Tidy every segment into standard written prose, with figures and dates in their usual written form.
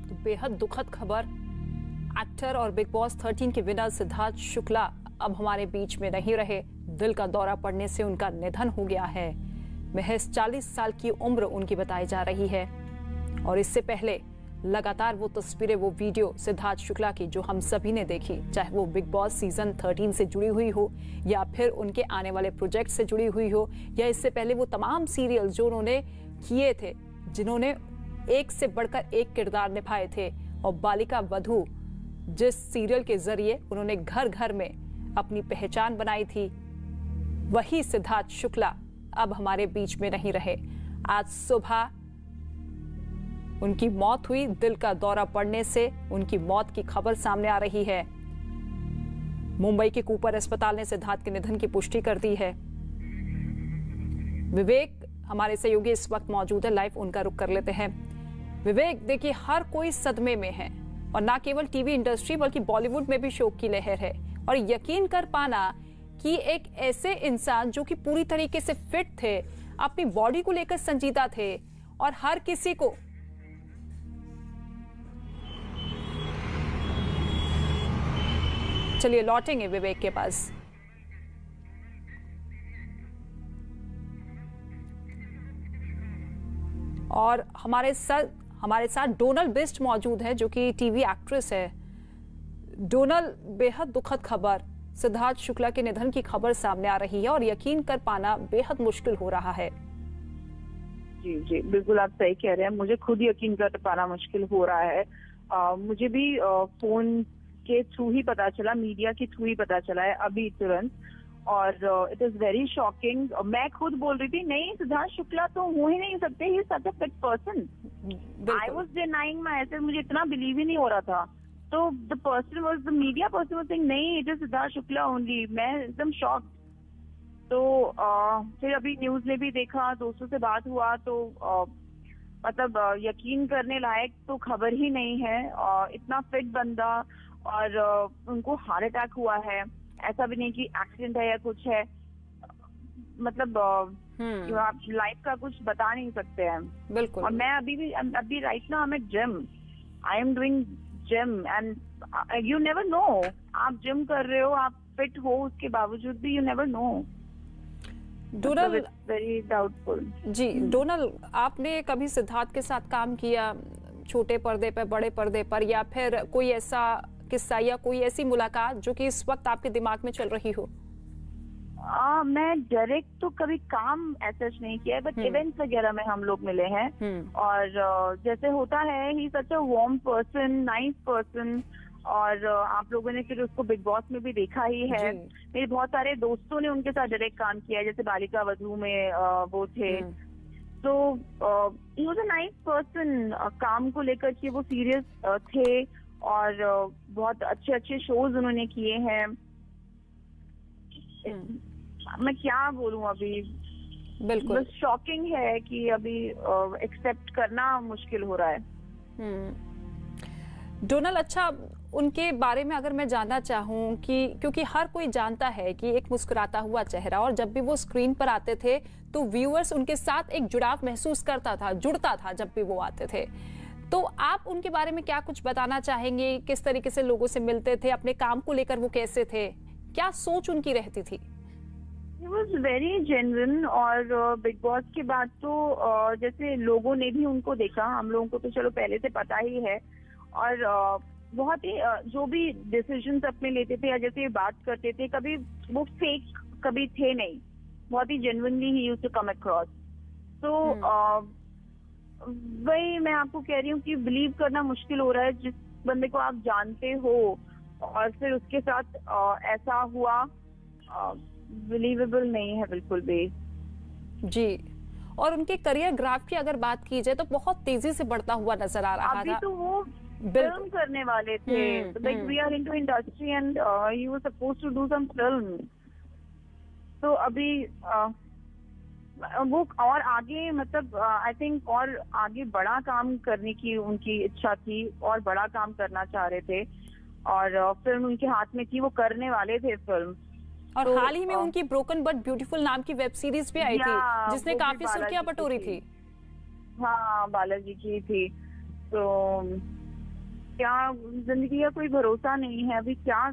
तो बेहद दुखद खबर। एक्टर और बिग बॉस 13 के विनर सिद्धार्थ शुक्ला अब हमारे बीच में नहीं रहे। दिल का दौरा पड़ने से उनका निधन हो गया है। महज 40 साल की उम्र उनकी बताई जा रही है। और इससे पहले लगातार वो तस्वीरें, वो वीडियो सिद्धार्थ शुक्ला की जो हम सभी ने देखी, चाहे वो बिग बॉस सीजन 13 से जुड़ी हुई हो या फिर उनके आने वाले प्रोजेक्ट से जुड़ी हुई हो, या इससे पहले वो तमाम सीरियल जो उन्होंने किए थे, जिन्होंने एक से बढ़कर एक किरदार निभाए थे। और बालिका वधू जिस सीरियल के जरिए उन्होंने घर घर में अपनी पहचान बनाई थी, वही सिद्धार्थ शुक्ला अब हमारे बीच में नहीं रहे। आज सुबह उनकी मौत हुई। दिल का दौरा पड़ने से उनकी मौत की खबर सामने आ रही है। मुंबई के कूपर अस्पताल ने सिद्धार्थ के निधन की पुष्टि कर दी है। विवेक हमारे सहयोगी इस वक्त मौजूद है, लाइव उनका रुख कर लेते हैं। विवेक, देखिए हर कोई सदमे में है और ना केवल टीवी इंडस्ट्री बल्कि बॉलीवुड में भी शोक की लहर है। और यकीन कर पाना कि एक ऐसे इंसान जो कि पूरी तरीके से फिट थे, अपनी बॉडी को लेकर संजीदा थे और हर किसी को चलिए लौटेंगे विवेक के पास। और हमारे साथ डोनल बिस्ट मौजूद है जो कि टीवी एक्ट्रेस है। डोनल, बेहद दुखद खबर, सिद्धार्थ शुक्ला के निधन की खबर सामने आ रही है और यकीन कर पाना बेहद मुश्किल हो रहा है। जी जी बिल्कुल, आप सही कह रहे हैं। मुझे खुद यकीन कर पाना मुश्किल हो रहा है। मुझे भी फोन के थ्रू ही पता चला, मीडिया के थ्रू ही पता चला है अभी तुरंत। और इट इज वेरी शॉकिंग। मैं खुद बोल रही थी नहीं, सिद्धार्थ शुक्ला तो हो ही नहीं सकते, he is such a fit person. I was denying myself, मुझे इतना बिलीव ही नहीं हो रहा था। तो the media person was saying नहीं, it is Siddharth Shukla only. मैं एकदम शॉक। तो फिर अभी न्यूज में भी देखा, दोस्तों से बात हुआ, तो मतलब यकीन करने लायक तो खबर ही नहीं है। इतना फिट बंदा, और उनको हार्ट अटैक हुआ है। ऐसा भी नहीं कि एक्सीडेंट है या कुछ है, मतलब आप लाइफ का कुछ बता नहीं सकते हैं। बिल्कुल। और मैं अभी right now I am at gym, I am doing gym and you never know. आप जिम कर रहे हो, आप फिट हो, उसके बावजूद भी you never know. Donal, very doubtful. जी डोनल, आपने कभी सिद्धार्थ के साथ काम किया, छोटे पर्दे पर, बड़े पर्दे पर, या फिर कोई ऐसा किस्सा या कोई ऐसी मुलाकात जो कि इस वक्त आपके दिमाग में चल रही हो? मैं डायरेक्ट तो कभी काम ऐसा नहीं किया है, बट इवेंट्स वगैरह में हम लोग मिले हैं। और जैसे होता है, he such a warm person, nice person. और आप लोगों ने फिर उसको बिग बॉस में भी देखा ही है। मेरे बहुत सारे दोस्तों ने उनके साथ डायरेक्ट काम किया है, जैसे बालिका वधू में वो थे। तो he was a nice person. काम को लेकर के वो सीरियस थे और बहुत अच्छे अच्छे शोज उन्होंने किए हैं। मैं क्या बोलूं अभी, बिल्कुल बस शॉकिंग है कि अभी एक्सेप्ट करना मुश्किल हो रहा है। डोनल, अच्छा उनके बारे में अगर मैं जानना चाहूं कि क्योंकि हर कोई जानता है कि एक मुस्कुराता हुआ चेहरा, और जब भी वो स्क्रीन पर आते थे तो व्यूअर्स उनके साथ एक जुड़ाव महसूस करता था, जुड़ता था जब भी वो आते थे। तो आप उनके बारे में क्या कुछ बताना चाहेंगे? किस तरीके से लोगों से मिलते थे, अपने काम को लेकर वो कैसे थे, क्या सोच उनकी रहती थी? He was very genuine। और बिग बॉस के बाद तो जैसे लोगों ने भी उनको देखा, हम लोगों को तो चलो पहले से पता ही है। और बहुत ही जो भी डिसीजंस अपने लेते थे या जैसे बात करते थे, कभी वो फेक कभी थे नहीं। बहुत ही genuinely he used to come across. तो वही मैं आपको कह रही हूँ कि बिलीव करना मुश्किल हो रहा है, जिस बंदे को आप जानते हो और फिर उसके साथ ऐसा हुआ, बिलीवेबल नहीं है बिल्कुल भी। जी, और उनके करियर ग्राफ की अगर बात की जाए तो बहुत तेजी से बढ़ता हुआ नजर आ रहा था। अभी तो वो फिल्म करने वाले थे, like we are into industry and he was supposed to do some film. तो अभी वो और आगे, मतलब आई थिंक और आगे बड़ा काम करने की उनकी इच्छा थी और बड़ा काम करना चाह रहे थे। और फिल्म उनके हाथ में थी, वो करने वाले थे फिल्म। और तो, हाल ही में उनकी ब्रोकन बट ब्यूटीफुल नाम की वेब सीरीज भी आई थी, जिसने काफी सुर्खियां बटोरी थी। हाँ, बालाजी की थी। तो क्या जिंदगी का कोई भरोसा नहीं है, अभी क्या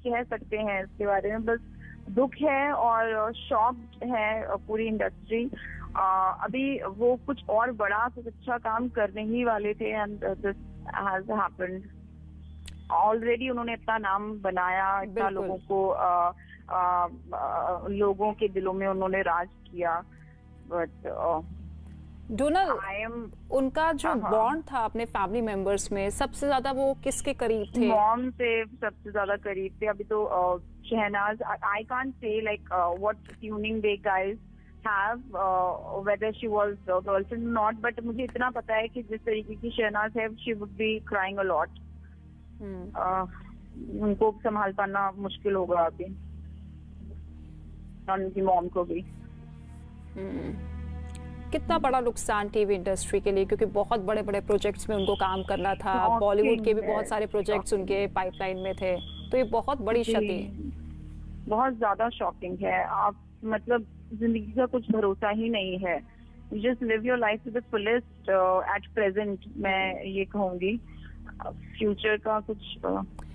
कह सकते हैं इसके बारे में। बस दुख है और शॉक्ड है पूरी इंडस्ट्री। अभी वो कुछ और बड़ा कुछ अच्छा काम करने ही वाले थे and this has happened. Already उन्होंने इतना नाम बनाया, इतना लोगों को लोगों के दिलों में उन्होंने राज किया, बट डोनल उनका जो बॉन्ड था अपने फैमिली मेंबर्स में, सबसे ज्यादा वो किसके करीब थे? मॉम से सबसे ज्यादा करीब थे। अभी तो Shehnaaz, I can't say like what tuning they guys have whether she was girlfriend not, but मुझे इतना पता है कि जिस तरीके की शहनाज है, she would be crying a lot. उनको संभाल पाना मुश्किल होगा अभी, उनकी मॉम को भी। कितना बड़ा नुकसान टीवी इंडस्ट्री के लिए, क्योंकि बहुत बड़े बड़े प्रोजेक्ट्स में उनको काम करना था, बॉलीवुड के भी बहुत सारे प्रोजेक्ट्स उनके पाइपलाइन में थे, तो ये बहुत बड़ी क्षति, बहुत ज्यादा शॉकिंग है। आप मतलब जिंदगी का कुछ भरोसा ही नहीं है। Just live your life to the fullest at present, मैं ये कहूंगी। फ्यूचर का कुछ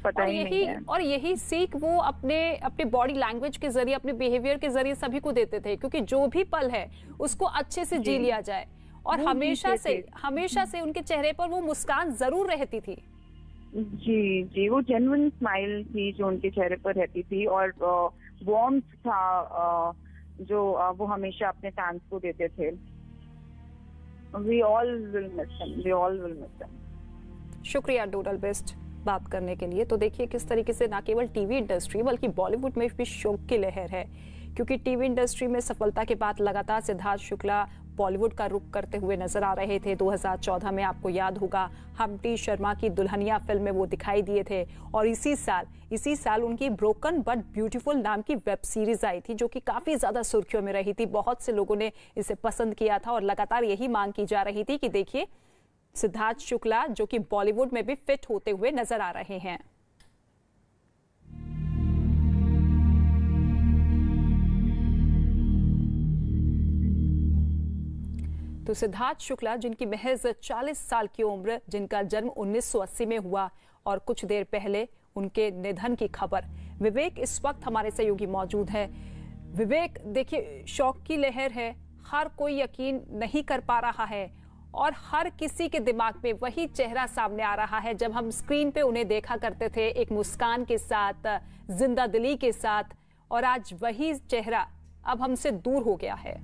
पता ही नहीं है। और यही सीख वो अपने बॉडी लैंग्वेज के जरिए, अपने बिहेवियर के जरिए सभी को देते थे, क्योंकि जो भी पल है उसको अच्छे से जी लिया जाए। और हमेशा से उनके चेहरे पर वो मुस्कान जरूर रहती थी। जी जी, वो जेन्युइन स्माइल थी जो उनके चेहरे पर रहती थी, और वार्मथ था जो वो हमेशा अपने फैंस को देते थे। We all will miss him. शुक्रिया डोनल बेस्ट बात करने के लिए। तो देखिए किस तरीके से न केवल टीवी इंडस्ट्री बल्कि बॉलीवुड में भी शोक की लहर है, क्योंकि टीवी इंडस्ट्री में सफलता के बाद लगातार सिद्धार्थ शुक्ला बॉलीवुड का रुख करते हुए नजर आ रहे थे। 2014 में आपको याद होगा हम्टी शर्मा की दुल्हनिया फिल्म में वो दिखाई दिए थे, और इसी साल उनकी ब्रोकन बट ब्यूटीफुल नाम की वेब सीरीज आई थी, जो कि काफी ज्यादा सुर्खियों में रही थी। बहुत से लोगों ने इसे पसंद किया था और लगातार यही मांग की जा रही थी कि देखिए सिद्धार्थ शुक्ला जो कि बॉलीवुड में भी फिट होते हुए नजर आ रहे हैं। तो सिद्धार्थ शुक्ला जिनकी महज 40 साल की उम्र, जिनका जन्म 1980 में हुआ, और कुछ देर पहले उनके निधन की खबर। विवेक इस वक्त हमारे सहयोगी मौजूद है। विवेक, देखिए शौक की लहर है, हर कोई यकीन नहीं कर पा रहा है और हर किसी के दिमाग में वही चेहरा सामने आ रहा है जब हम स्क्रीन पे उन्हें देखा करते थे, एक मुस्कान के साथ, जिंदा दिली के साथ, और आज वही चेहरा अब हमसे दूर हो गया है।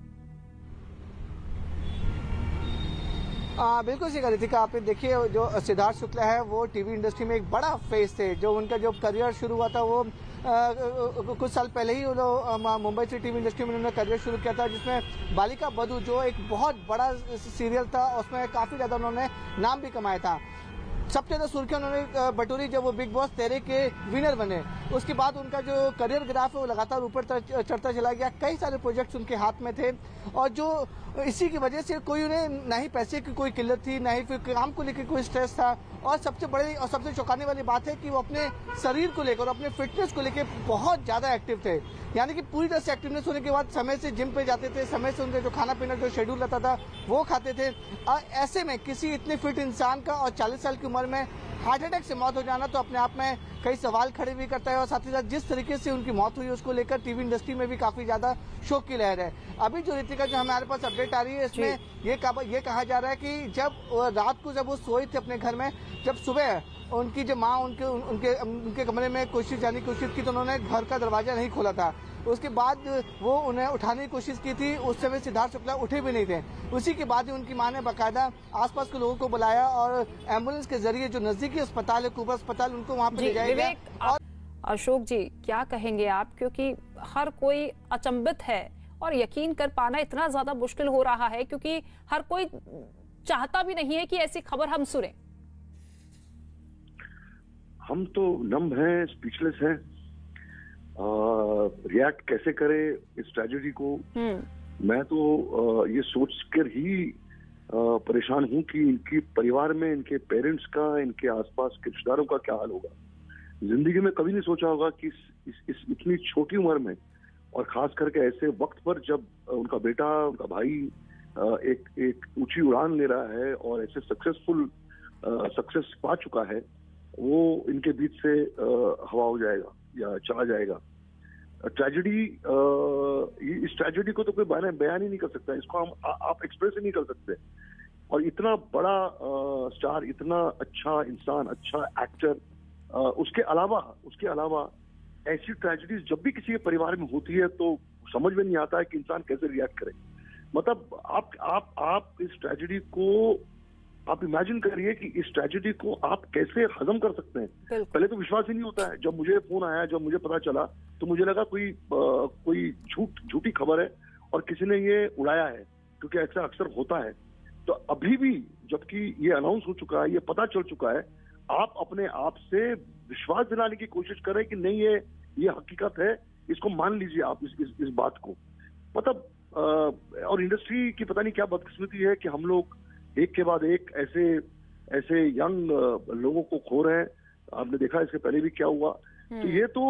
बिल्कुल सही कहा रितिका आपने। देखिए जो सिद्धार्थ शुक्ला है वो टीवी इंडस्ट्री में एक बड़ा फेस थे। जो उनका जो करियर शुरू हुआ था वो कुछ साल पहले ही मुंबई से टीवी इंडस्ट्री में उन्होंने करियर शुरू किया था, जिसमें बालिका बधू जो एक बहुत बड़ा सीरियल था, उसमें काफी ज्यादा उन्होंने नाम भी कमाया था। सबसे ज्यादा सुर्खियां उन्होंने बटोरी जब वो बिग बॉस 13 के विनर बने। उसके बाद उनका जो करियर ग्राफ है वो लगातार ऊपर चढ़ता चला गया। कई सारे प्रोजेक्ट्स उनके हाथ में थे, और जो इसी की वजह से कोई उन्हें ना ही पैसे की कोई किल्लत थी, ना ही फिर काम को लेकर कोई स्ट्रेस था। और सबसे बड़ी और सबसे चौंकाने वाली बात है कि वो अपने शरीर को लेकर, अपने फिटनेस को लेकर बहुत ज्यादा एक्टिव थे। यानी कि पूरी तरह से एक्टिवनेस होने के बाद समय से जिम पे जाते थे, समय से उनका जो खाना पीना जो शेड्यूल रहता था वो खाते थे। और ऐसे में किसी इतने फिट इंसान का और 40 साल की उम्र में हार्ट अटैक से मौत हो जाना तो अपने आप में कई सवाल खड़े भी करता है। और साथ ही साथ जिस तरीके से उनकी मौत हुई उसको लेकर टीवी इंडस्ट्री में भी काफी ज्यादा शोक की लहर है। अभी जो रितिका जो हमारे पास अपडेट आ रही है इसमें ये कहा जा रहा है कि जब रात को जब वो सोई थे अपने घर में, जब सुबह उनकी जो माँ उनके कमरे में कोशिश की तो उन्होंने घर का दरवाजा नहीं खोला था। उसके बाद वो उन्हें उठाने की कोशिश की थी, उस समय सिद्धार्थ शुक्ला उठे भी नहीं थे। उसी के बाद ही उनकी मां ने बाकायदा आसपास के लोगों को बुलाया और एम्बुलेंस के जरिए जो नजदीकी अस्पताल है कूपर अस्पताल, उनको वहां पर ले जाया गया। अशोक जी क्या कहेंगे आप, क्योंकि हर कोई अचंभित है और यकीन कर पाना इतना ज्यादा मुश्किल हो रहा है, क्योंकि हर कोई चाहता भी नहीं है कि ऐसी खबर हम सुने। हम तो नम हैं, स्पीचलेस हैं, रिएक्ट कैसे करे इस ट्रेजेडी को। मैं तो ये सोच कर ही परेशान हूं कि इनकी परिवार में, इनके पेरेंट्स का, इनके आसपास के रिश्तेदारों का क्या हाल होगा। जिंदगी में कभी नहीं सोचा होगा कि इस इतनी छोटी उम्र में, और खास करके ऐसे वक्त पर जब उनका बेटा, उनका भाई एक ऊंची उड़ान ले रहा है और ऐसे सक्सेसफुल सक्सेस पा चुका है वो इनके बीच से हवा हो जाएगा या चला जाएगा। ट्रेजेडी, इस ट्रेजेडी को तो कोई बयान ही नहीं कर सकता, इसको हम आप एक्सप्रेस ही नहीं कर सकते। और इतना बड़ा स्टार, इतना अच्छा इंसान, अच्छा एक्टर, उसके अलावा ऐसी ट्रेजेडीज जब भी किसी के परिवार में होती है तो समझ में नहीं आता है कि इंसान कैसे रिएक्ट करे। मतलब आप इस ट्रेजेडी को आप इमेजिन करिए कि इस ट्रेजेडी को आप कैसे हजम कर सकते हैं। पहले तो विश्वास ही नहीं होता है। जब मुझे फोन आया, जब मुझे पता चला तो मुझे लगा कोई झूठी खबर है और किसी ने ये उड़ाया है, क्योंकि ऐसा अक्सर होता है। तो अभी भी जबकि ये अनाउंस हो चुका है, ये पता चल चुका है, आप अपने आप से विश्वास दिलाने की कोशिश करें कि नहीं ये हकीकत है, इसको मान लीजिए आप इस बात को। मतलब और इंडस्ट्री की पता नहीं क्या बदकिस्मती है कि हम लोग एक के बाद एक ऐसे यंग लोगों को खो रहे हैं। आपने देखा इसके पहले भी क्या हुआ। तो ये तो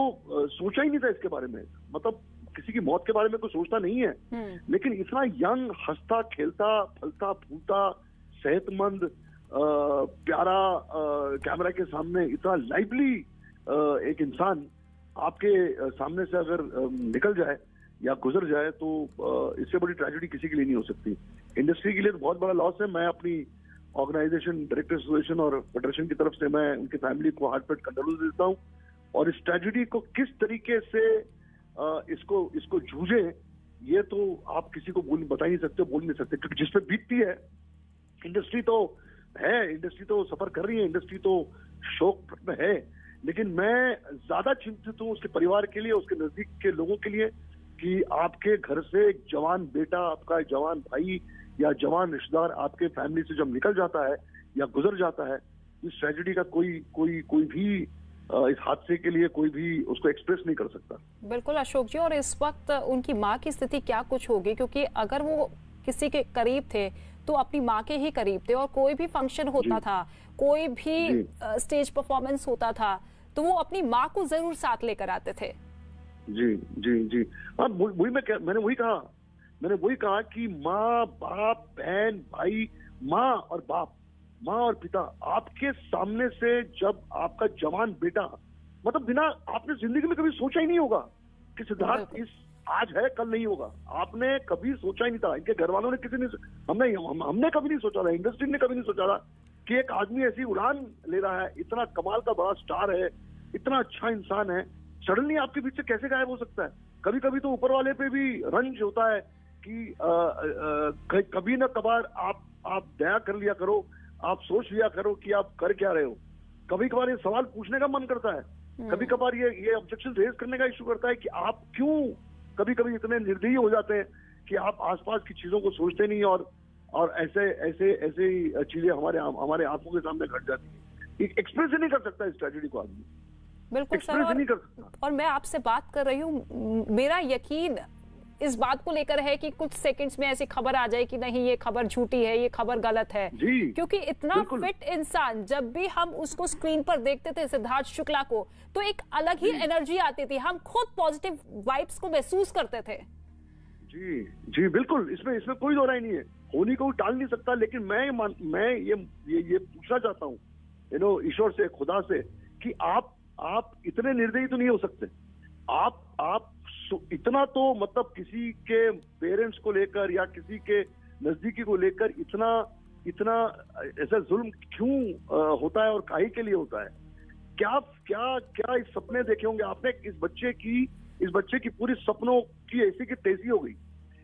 सोचा ही नहीं था इसके बारे में। मतलब किसी की मौत के बारे में कोई सोचता नहीं है, लेकिन इतना यंग, हंसता खेलता फलता फूलता, सेहतमंद, प्यारा, कैमरा के सामने इतना लाइवली एक इंसान आपके सामने से अगर निकल जाए या गुजर जाए तो इससे बड़ी ट्रेजेडी किसी के लिए नहीं हो सकती। इंडस्ट्री के लिए तो बहुत बड़ा लॉस है। मैं अपनी ऑर्गेनाइजेशन, डायरेक्टर एसोसिएशन और फेडरेशन की तरफ से मैं उनकी फैमिली को हार्टफेल्ट कंडोलेंस देता हूँ। और इस ट्रेजेडी को किस तरीके से इसको जूझे, ये तो आप किसी को बता ही नहीं सकते, बोल नहीं सकते, क्योंकि जिस पे बीतती है इंडस्ट्री तो है, इंडस्ट्री तो सफर कर रही है, इंडस्ट्री तो शोक में है। लेकिन मैं ज्यादा चिंतित हूँ उसके परिवार के लिए, उसके नजदीक के लोगों के लिए, कि आपके घर से एक जवान बेटा, आपका एक जवान भाई या जवान रिश्तेदार आपके फैमिली से जब निकल जाता है या गुजर जाता है, इस ट्रेजेडी का कोई भी इस हादसे के लिए कोई भी उसको एक्सप्रेस नहीं कर सकता। बिल्कुल अशोक जी, और इस वक्त उनकी माँ की स्थिति क्या कुछ होगी, क्योंकि अगर वो किसी के करीब थे तो अपनी माँ के ही करीब थे, और कोई भी फंक्शन होता था, कोई भी स्टेज परफॉर्मेंस होता था, तो वो अपनी माँ को जरूर साथ लेकर आते थे। जी जी जी, हाँ, मैंने वही कहा कि माँ, बाप, बहन, भाई, माँ और बाप, माँ और पिता आपके सामने से जब आपका जवान बेटा, मतलब बिना आपने जिंदगी में कभी सोचा ही नहीं होगा कि सिद्धार्थ इस आज है कल नहीं होगा। आपने कभी सोचा ही नहीं था, इनके घर वालों ने हमने कभी नहीं सोचा था, इंडस्ट्री ने कभी नहीं सोचा था कि एक आदमी ऐसी उड़ान ले रहा है, इतना कमाल का बड़ा स्टार है, इतना अच्छा इंसान है, सडनली आपके बीच से कैसे गायब हो सकता है। कभी कभी तो ऊपर वाले पे भी रंज होता है कि कभी ना कभार आप दया कर लिया करो, आप सोच लिया करो कि आप कर क्या रहे हो। कभी कभार ये सवाल पूछने का मन करता है, कभी कभार ये ऑब्जेक्शन रेज करने का इशू करता है कि आप क्यों कभी कभी इतने निर्दयी हो जाते हैं कि आप आसपास की चीजों को सोचते नहीं, और ऐसे चीजें हमारे आंखों के सामने घट जाती है। एक्सप्रेस ही नहीं कर सकता इस ट्रेजेडी को आदमी, बिल्कुल सर। और मैं आपसे बात कर रही हूँ, मेरा यकीन इस बात को लेकर है कि कुछ सेकंड्स में ऐसी खबर आ जाए कि नहीं ये खबर झूठी है, ये खबर गलत है, क्योंकि इतना फिट इंसान, जब भी हम उसको स्क्रीन पर देखते थे सिद्धार्थ शुक्ला को, तो एक अलग ही एनर्जी आती थी, हम खुद पॉजिटिव वाइब्स को महसूस करते थे। जी जी बिल्कुल, इसमें कोई दो राय नहीं है, होली को टाल नहीं सकता। लेकिन मैं ये पूछना चाहता हूँ ईश्वर से, खुदा से, कि आप इतने निर्दयी तो नहीं हो सकते। आप इतना तो मतलब किसी के पेरेंट्स को लेकर या किसी के नजदीकी को लेकर इतना ऐसा जुल्म क्यों होता है और काहे के लिए होता है? क्या इस सपने देखे होंगे आपने? इस बच्चे की पूरी सपनों की ऐसी की तैसी हो गई।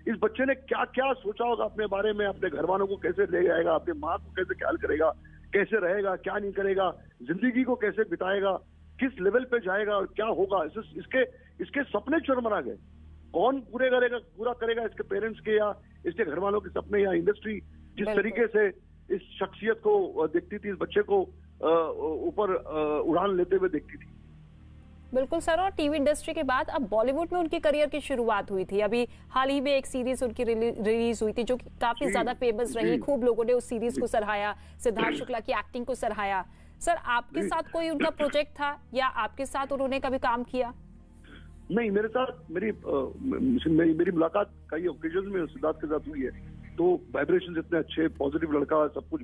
इस बच्चे ने क्या क्या सोचा होगा अपने बारे में, अपने घर वालों को कैसे ले जाएगा, अपने माँ को कैसे ख्याल करेगा, कैसे रहेगा, क्या नहीं करेगा, जिंदगी को कैसे बिताएगा, किस लेवल पे जाएगा और क्या होगा। इसके सपने चरमरा गए। कौन पूरा करेगा इसके पेरेंट्स के या इसके घर वालों के सपने, या इंडस्ट्री जिस तरीके से इस शख्सियत को देखती थी, इस बच्चे को ऊपर उड़ान लेते हुए देखती थी। बिल्कुल सर, और टीवी इंडस्ट्री के बाद अब बॉलीवुड में उनके करियर की शुरुआत हुई थी। अभी हाल ही में एक सीरीज उनकी रिलीज हुई थी जो कि काफी ज्यादा फेमस रही, खूब लोगों ने उस सीरीज को सराहाया, सिद्धार्थ शुक्ला की एक्टिंग को सराहाया। सर, आपके साथ कोई उनका प्रोजेक्ट था या आपके साथ उन्होंने कभी काम किया? नहीं, मेरे साथ मेरी मुलाकात कई ओकेजन में सिद्धार्थ के साथ हुई है, तो वाइब्रेशन इतने अच्छे, पॉजिटिव लड़का, सब कुछ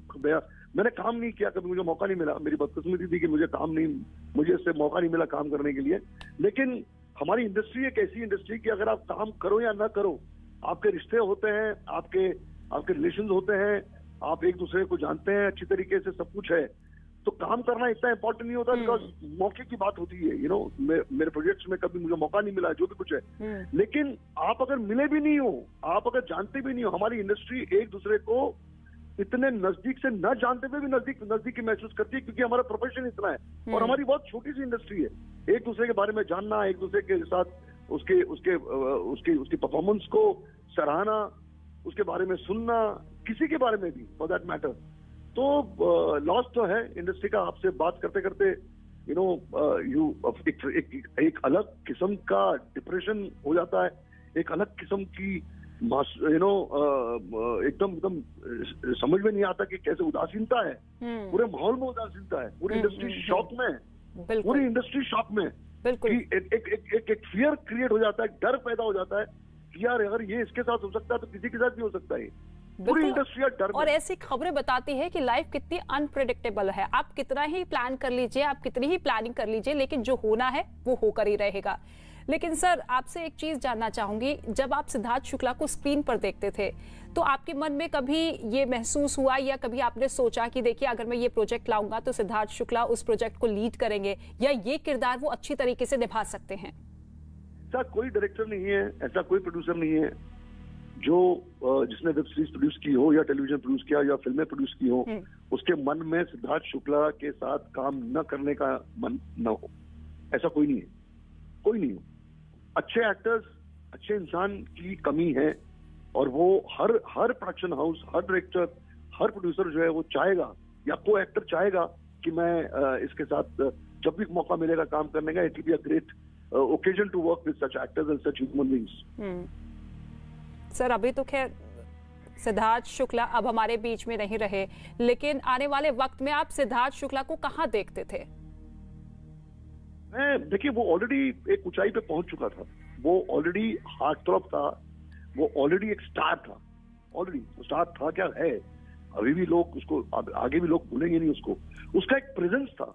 मैंने काम नहीं किया, कभी मुझे मौका नहीं मिला, मेरी बदकिस्मती थी कि मुझे इससे मौका नहीं मिला काम करने के लिए। लेकिन हमारी इंडस्ट्री एक ऐसी इंडस्ट्री कि अगर आप काम करो या ना करो, आपके रिश्ते होते हैं, आपके रिलेशंस होते हैं, आप एक दूसरे को जानते हैं अच्छी तरीके से, सब कुछ है, तो काम करना इतना इंपॉर्टेंट नहीं होता, बिकॉज मौके की बात होती है। मेरे प्रोजेक्ट्स में कभी मुझे मौका नहीं मिला, जो भी कुछ है। लेकिन आप अगर मिले भी नहीं हो, आप अगर जानते भी नहीं हो, हमारी इंडस्ट्री एक दूसरे को इतने नजदीक से न जानते हुए भी नजदीक महसूस करती है, क्योंकि हमारा प्रोफेशन इतना है और हमारी बहुत छोटी सी इंडस्ट्री है। एक दूसरे के बारे में जानना, एक दूसरे के साथ उसकी परफॉर्मेंस को सराहना, उसके बारे में सुनना, किसी के बारे में भी फॉर दैट मैटर। तो लॉस तो है इंडस्ट्री का। आपसे बात करते करते एक अलग किस्म का डिप्रेशन हो जाता है, एक अलग किस्म की एकदम समझ में नहीं आता कि कैसे उदासीनता है, पूरे माहौल में उदासीनता है, पूरी इंडस्ट्री शॉक में है, पूरी इंडस्ट्री शॉक में है। एक फियर क्रिएट हो जाता है, डर पैदा हो जाता है कि यार अगर ये इसके साथ हो सकता है तो किसी के साथ भी हो सकता है। पूरी इंडस्ट्री डर। और ऐसी खबरें बताती है कि लाइफ कितनी अनप्रेडिक्टेबल है। आप कितना ही प्लान कर लीजिए, आप कितनी ही प्लानिंग कर लीजिए, लेकिन जो होना है वो होकर ही रहेगा। लेकिन सर, आपसे एक चीज जानना चाहूंगी, जब आप सिद्धार्थ शुक्ला को स्क्रीन पर देखते थे तो आपके मन में कभी ये महसूस हुआ या कभी आपने सोचा कि देखिए अगर मैं ये प्रोजेक्ट लाऊंगा तो सिद्धार्थ शुक्ला उस प्रोजेक्ट को लीड करेंगे, या ये किरदार वो अच्छी तरीके से निभा सकते हैं? ऐसा कोई डायरेक्टर नहीं है, ऐसा कोई प्रोड्यूसर नहीं है जो जिसने वेब सीरीज प्रोड्यूस की हो या टेलीविजन प्रोड्यूस किया या फिल्में प्रोड्यूस की हो, उसके मन में सिद्धार्थ शुक्ला के साथ काम न करने का मन न हो। ऐसा कोई नहीं है, कोई नहीं हो। अच्छे एक्टर्स, अच्छे इंसान की कमी है, और वो हर प्रोडक्शन हाउस, हर डायरेक्टर, हर प्रोड्यूसर जो है वो चाहेगा या को एक्टर चाहेगा कि मैं इसके साथ जब भी मौका मिलेगा काम करने का, it will be a great occasion to work with such actors and such human beings. Sir, अभी तो खैर सिद्धार्थ शुक्ला अब हमारे बीच में नहीं रहे, लेकिन आने वाले वक्त में आप सिद्धार्थ शुक्ला को कहाँ देखते थे? देखिए, वो ऑलरेडी एक ऊंचाई पे पहुंच चुका था, वो ऑलरेडी हार्टथ्रॉब था, वो ऑलरेडी एक स्टार था। ऑलरेडी स्टार था, क्या है, अभी भी लोग उसको, आगे भी लोग भूलेंगे नहीं उसको। उसका एक प्रेजेंस था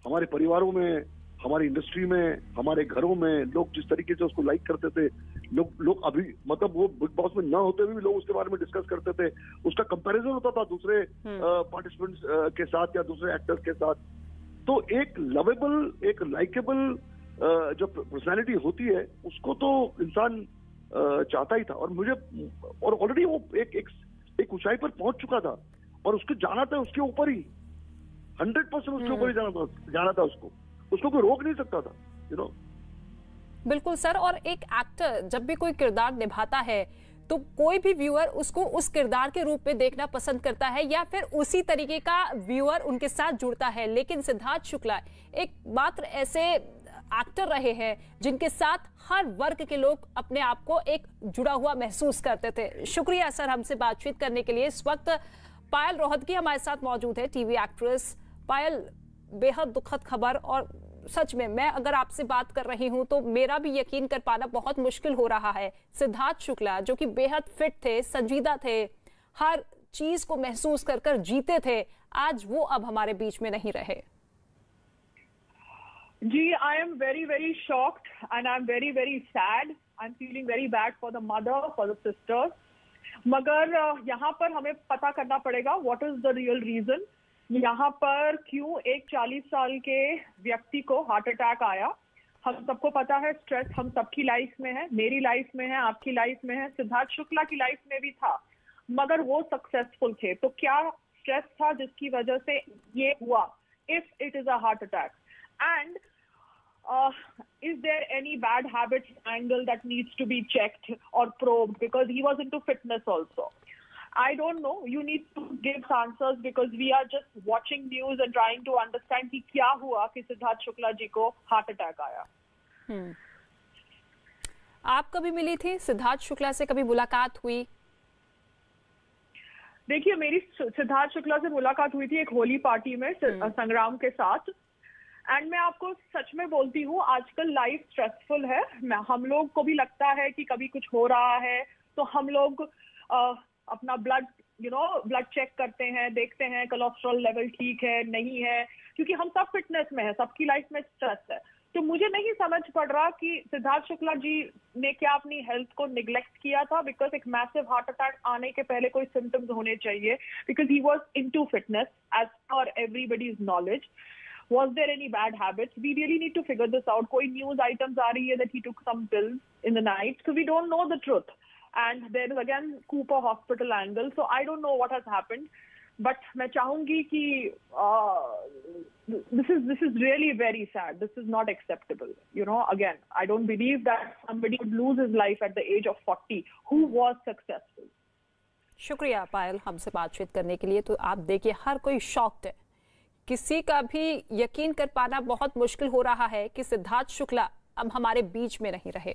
हमारे परिवारों में, हमारी इंडस्ट्री में, हमारे घरों में। लोग जिस तरीके से उसको लाइक करते थे, लोग अभी मतलब वो बिग बॉस में ना होते हुए भी लोग उसके बारे में डिस्कस करते थे, उसका कंपैरिजन होता था दूसरे पार्टिसिपेंट्स के साथ या दूसरे एक्टर्स के साथ। तो एक लवेबल, एक लाइकेबल जो पर्सनालिटी होती है, उसको तो इंसान चाहता ही था। और ऑलरेडी वो एक ऊंचाई पर पहुंच चुका था, और उसको जाना था उसके ऊपर ही, 100% उसके ऊपर ही जाना था उसको कोई रोक नहीं सकता था, बिल्कुल सर। और एक एक्टर जब भी कोई किरदार निभाता है तो कोई भी व्यूअर उसको उस किरदार के रूप में देखना पसंद करता है, या फिर उसी तरीके का व्यूअर उनके साथ जुड़ता है। लेकिन सिद्धार्थ शुक्ला एक मात्र ऐसे एक्टर रहे हैं जिनके साथ हर वर्ग के लोग अपने आप को एक जुड़ा हुआ महसूस करते थे। शुक्रिया सर हमसे बातचीत करने के लिए। इस वक्त पायल रोहतगी हमारे साथ मौजूद है, टीवी एक्ट्रेस। पायल, बेहद दुखद खबर, और सच में मैं अगर आपसे बात कर रही हूं तो मेरा भी यकीन कर पाना बहुत मुश्किल हो रहा है। सिद्धार्थ शुक्ला जो कि बेहद फिट थे, संजीदा थे, हर चीज को महसूस कर जीते थे, आज वो अब हमारे बीच में नहीं रहे। जी, I am very very shocked and I am very very sad. I am feeling very bad for the mother, for the sisters. मगर यहाँ पर हमें पता करना पड़ेगा what is the real reason, यहाँ पर क्यों एक 40 साल के व्यक्ति को हार्ट अटैक आया। हम सबको पता है स्ट्रेस हम सबकी लाइफ में है, मेरी लाइफ में है, आपकी लाइफ में है, सिद्धार्थ शुक्ला की लाइफ में भी था, मगर वो सक्सेसफुल थे। तो क्या स्ट्रेस था जिसकी वजह से ये हुआ? If it is a heart attack, and is there any bad habits angle that needs to be checked or probed, because he was into fitness also? I don't know. You need to give answers because we are just watching news and trying to understand कि क्या हुआ कि सिद्धार्थ शुक्ला जी को heart attack आया। आप कभी मिली थी सिद्धार्थ शुक्ला से, कभी मुलाकात हुई? देखिए, मेरी सिद्धार्थ शुक्ला से मुलाकात हुई थी एक होली पार्टी में संग्राम के साथ। एंड मैं आपको सच में बोलती हूँ, आजकल लाइफ स्ट्रेसफुल है। हम लोग को भी लगता है कि कभी कुछ हो रहा है तो हम लोग अपना ब्लड ब्लड चेक करते हैं, देखते हैं कोलेस्ट्रॉल लेवल ठीक है नहीं है, क्योंकि हम सब फिटनेस में है, सबकी लाइफ में स्ट्रेस है। तो मुझे नहीं समझ पड़ रहा कि सिद्धार्थ शुक्ला जी ने क्या अपनी हेल्थ को निग्लेक्ट किया था, बिकॉज एक मैसिव हार्ट अटैक आने के पहले कोई सिम्टम्स होने चाहिए, because he was into fitness as per everybody's knowledge. Was there any bad habits? We really need to figure this out. कोई news items आ रही है that he took some pills in the night, so we don't know the truth. And there is again Cooper Hospital angle, so I don't know what has happened. But मैं चाहूंगी कि this is really very sad. This is not acceptable. Again, I don't believe that somebody would lose his life at the age of 40 who was successful. शुक्रिया पायल हमसे बातचीत करने के लिए। तो आप देखिए हर कोई शॉक्ड है, किसी का भी यकीन कर पाना बहुत मुश्किल हो रहा है कि सिद्धार्थ शुक्ला अब हमारे बीच में नहीं रहे।